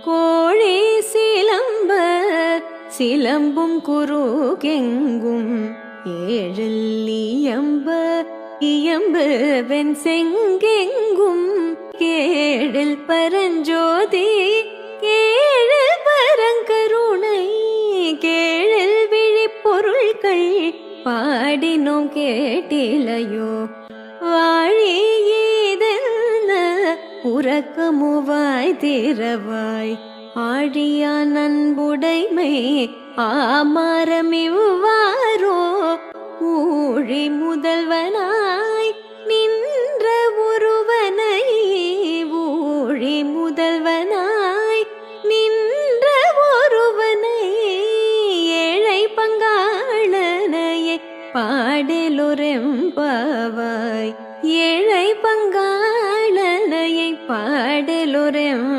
கோழி சிலம்ப சிலம்பும் குருகெங்கும் ஏழில் இயம்ப இயம்பு வெண் செங்கெங்கும் கேழில் பரஞ்சோதி கேழில் பரங்கருணை கேழில் விழிப்பொருள்கள் பாடினோம் கேட்டிலையோ வாழியேதென்ன உறக்கமுவாய் திறவாய் ஆழியா நண்புடைமை ஆமாரமிவ்வாரோ ஊழி முதல்வனாய் நின்ற ஒருவனை ஊழி முதல்வனாய் நின்ற ஒருவனை ஏழை பங்காளனையை பாடலொரெம்பாவாய் ஏழை பங்காளனையை பாடலொரெம்